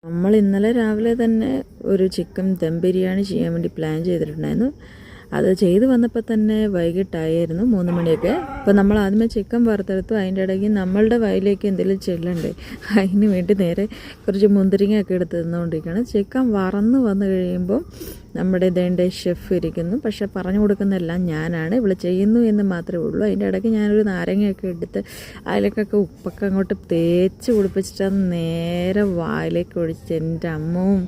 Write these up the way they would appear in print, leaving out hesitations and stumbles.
നമ്മൾ ഇന്നലെ രാവിലെ തന്നെ ഒരു ചിക്കൻ ദം ബിരിയാണി ചെയ്യാൻ വേണ്ടി പ്ലാൻ ചെയ്തിട്ടുണ്ടായിരുന്നു. അത് ചെയ്ത് വന്നപ്പോൾ തന്നെ വൈകിട്ടായിരുന്നു 3 മണിയൊക്കെ. അപ്പോൾ നമ്മൾ ആദ്യമേ ചിക്കൻ വറുത്തെടുത്തു. അതിൻ്റെ ഇടയ്ക്ക് നമ്മളുടെ വയലിലേക്ക് എന്തെങ്കിലും ചെല്ലണ്ടേ, അതിന് വേണ്ടി നേരെ കുറച്ച് മുന്തിരിങ്ങയൊക്കെ എടുത്ത് തിന്നുകൊണ്ടിരിക്കുകയാണ്. ചിക്കൻ വറന്ന് വന്നു കഴിയുമ്പോൾ നമ്മുടെ ഇതേൻ്റെ ഷെഫ് ഇരിക്കുന്നു. പക്ഷേ പറഞ്ഞു കൊടുക്കുന്നതെല്ലാം ഞാനാണ്, ഇവിടെ ചെയ്യുന്നു എന്ന് മാത്രമേ ഉള്ളൂ. അതിൻ്റെ ഇടയ്ക്ക് ഞാനൊരു നാരങ്ങയൊക്കെ എടുത്ത് അതിലേക്കൊക്കെ ഉപ്പൊക്കെ അങ്ങോട്ട് തേച്ച് കുടിപ്പിച്ചിട്ട് നേരെ വായിലേക്ക് ഒഴിച്ച് എൻ്റെ അമ്മവും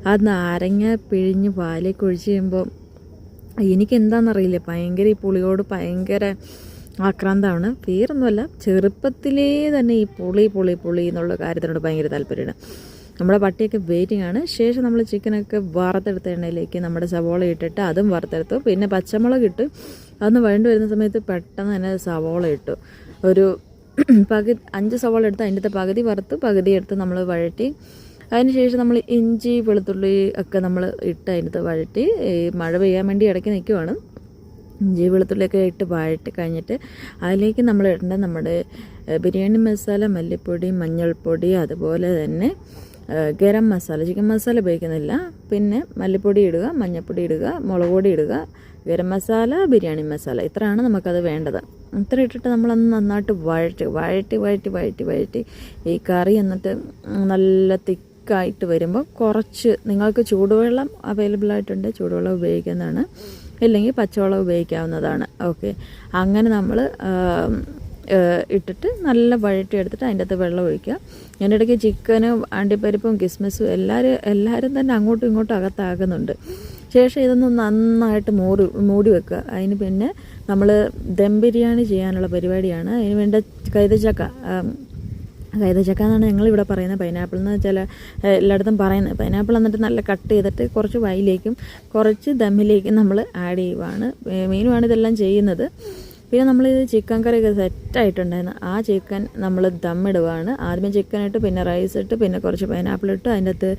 ആ നാരങ്ങ പിഴിഞ്ഞ് വായിലേക്ക് ഒഴിച്ച് കഴിയുമ്പോൾ എനിക്കെന്താണെന്നറിയില്ല, ഭയങ്കര ഈ പുളിയോട് ഭയങ്കര ആക്രാന്തമാണ്. വേറൊന്നുമല്ല, ചെറുപ്പത്തിലേ തന്നെ ഈ പുളി എന്നുള്ള കാര്യത്തിനോട് ഭയങ്കര താല്പര്യമാണ്. നമ്മുടെ പട്ടിയൊക്കെ വെയിറ്റിംഗ് ആണ്. ശേഷം നമ്മൾ ചിക്കനൊക്കെ വറുത്തെടുത്ത എണ്ണയിലേക്ക് നമ്മുടെ സവോള ഇട്ടിട്ട് അതും വറുത്തെടുത്തു. പിന്നെ പച്ചമുളക് ഇട്ട് അതൊന്ന് വഴണ്ട് വരുന്ന സമയത്ത് പെട്ടെന്ന് തന്നെ സവോള ഇട്ടു. ഒരു 5 സവോള എടുത്ത് അതിൻ്റെ പകുതി വറുത്ത് പകുതി എടുത്ത് നമ്മൾ വഴറ്റി. അതിന് ശേഷം നമ്മൾ ഇഞ്ചി വെളുത്തുള്ളി ഒക്കെ നമ്മൾ ഇട്ട് അതിനകത്ത് വഴറ്റി. മഴ പെയ്യാൻ വേണ്ടി ഇടയ്ക്ക് നിൽക്കുവാണ്. ഇഞ്ചി വെളുത്തുള്ളിയൊക്കെ ഇട്ട് വഴറ്റി കഴിഞ്ഞിട്ട് അതിലേക്ക് നമ്മൾ ഇടേണ്ട നമ്മുടെ ബിരിയാണി മസാല, മല്ലിപ്പൊടി, മഞ്ഞൾപ്പൊടി, അതുപോലെ തന്നെ ഗരം മസാല. ചിക്കൻ മസാല ഉപയോഗിക്കുന്നില്ല. പിന്നെ മല്ലിപ്പൊടി ഇടുക, മഞ്ഞൾപ്പൊടി ഇടുക, മുളക് പൊടി ഇടുക, ഗരം മസാല, ബിരിയാണി മസാല, ഇത്രയാണ് നമുക്കത് വേണ്ടത്. ഇത്ര ഇട്ടിട്ട് നമ്മളന്ന് നന്നായിട്ട് വഴറ്റി ഈ കറി എന്നിട്ട് നല്ല തിക്കായിട്ട് വരുമ്പോൾ കുറച്ച് നിങ്ങൾക്ക് ചൂടുവെള്ളം അവൈലബിൾ ആയിട്ടുണ്ട്, ചൂടുവെള്ളം ഉപയോഗിക്കുന്നതാണ്, ഇല്ലെങ്കിൽ പച്ചവെള്ളം ഉപയോഗിക്കാവുന്നതാണ്. ഓക്കെ, അങ്ങനെ നമ്മൾ ഇട്ടിട്ട് നല്ല വഴറ്റി എടുത്തിട്ട് അതിൻ്റെ അകത്ത് വെള്ളം ഒഴിക്കുക. അതിൻ്റെ ഇടയ്ക്ക് ചിക്കനും അണ്ടിപ്പരിപ്പും കിസ്മിസും എല്ലാവരും തന്നെ അങ്ങോട്ടും ഇങ്ങോട്ടും അകത്താകുന്നുണ്ട്. ശേഷം ഇതൊന്ന് നന്നായിട്ട് മൂടി വെക്കുക. അതിന് പിന്നെ നമ്മൾ ദം ബിരിയാണി ചെയ്യാനുള്ള പരിപാടിയാണ്. അതിന് വേണ്ട കൈതച്ചക്ക എന്നാണ് ഞങ്ങളിവിടെ പറയുന്നത്. പൈനാപ്പിൾ എന്ന് വെച്ചാൽ എല്ലായിടത്തും പറയുന്നത്. പൈനാപ്പിൾ എന്നിട്ട് നല്ല കട്ട് ചെയ്തിട്ട് കുറച്ച് വൈയിലേക്കും കുറച്ച് ദമ്മിലേക്കും നമ്മൾ ആഡ് ചെയ്യുവാണ്. മെയിനുമാണ് ഇതെല്ലാം ചെയ്യുന്നത്. പിന്നെ നമ്മളിത് ചിക്കൻ കറിയൊക്കെ സെറ്റായിട്ടുണ്ടായിരുന്നു. ആ ചിക്കൻ നമ്മൾ ദമ്മിടുവാണ്. ആദ്യമേ ചിക്കൻ ഇട്ട്, പിന്നെ റൈസ് ഇട്ട്, പിന്നെ കുറച്ച് പൈനാപ്പിൾ ഇട്ട്, അതിൻ്റെ അകത്ത്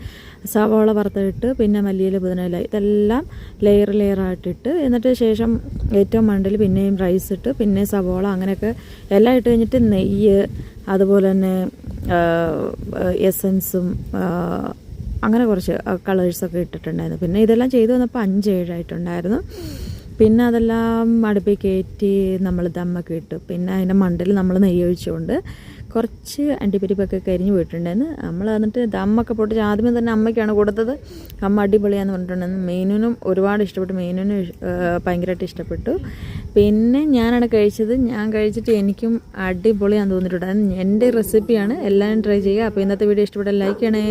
സവാള വറുത്തിട്ട്, പിന്നെ മല്ലിയില, പുതിനയില, ഇതെല്ലാം ലെയറായിട്ടിട്ട്, എന്നിട്ട് ശേഷം ഏറ്റവും മണ്ടയിൽ പിന്നെയും റൈസ് ഇട്ട്, പിന്നെ സവാള, അങ്ങനെയൊക്കെ എല്ലാം ഇട്ട് കഴിഞ്ഞിട്ട് നെയ്യ്, അതുപോലെ തന്നെ എസൻസും അങ്ങനെ കുറച്ച് കളേഴ്സൊക്കെ ഇട്ടിട്ടുണ്ടായിരുന്നു. പിന്നെ ഇതെല്ലാം ചെയ്തു വന്നപ്പോൾ 5-7 ആയിട്ടുണ്ടായിരുന്നു. പിന്നെ അതെല്ലാം അടുപ്പിൽ കയറ്റി നമ്മൾ ദമ്മൊക്കെ ഇട്ടു. പിന്നെ അതിൻ്റെ മണ്ടയിൽ നമ്മൾ നെയ്യ് ഒഴിച്ചുകൊണ്ട് കുറച്ച് അണ്ടിപ്പരിപ്പൊക്കെ കരിഞ്ഞു പോയിട്ടുണ്ടായിരുന്നു. നമ്മൾ എന്നിട്ട് ദമ്മൊക്കെ പൊട്ടിച്ച് ആദ്യമേ തന്നെ അമ്മയ്ക്കാണ് കൊടുത്തത്. അമ്മ അടിപൊളിയാന്ന് പറഞ്ഞിട്ടുണ്ടായിരുന്നു. മെയിനും ഒരുപാട് ഇഷ്ടപ്പെട്ടു. മെയിനും ഭയങ്കരമായിട്ട് ഇഷ്ടപ്പെട്ടു. പിന്നെ ഞാനാണ് കഴിച്ചത്. ഞാൻ കഴിച്ചിട്ട് എനിക്കും അടിപൊളിയാന്ന് തോന്നിയിട്ടുണ്ടായിരുന്നു. എൻ്റെ റെസിപ്പിയാണ്, എല്ലാവരും ട്രൈ ചെയ്യുക. അപ്പോൾ ഇന്നത്തെ വീഡിയോ ഇഷ്ടപ്പെട്ടാൽ ലൈക്ക് ചെയ്യണേ.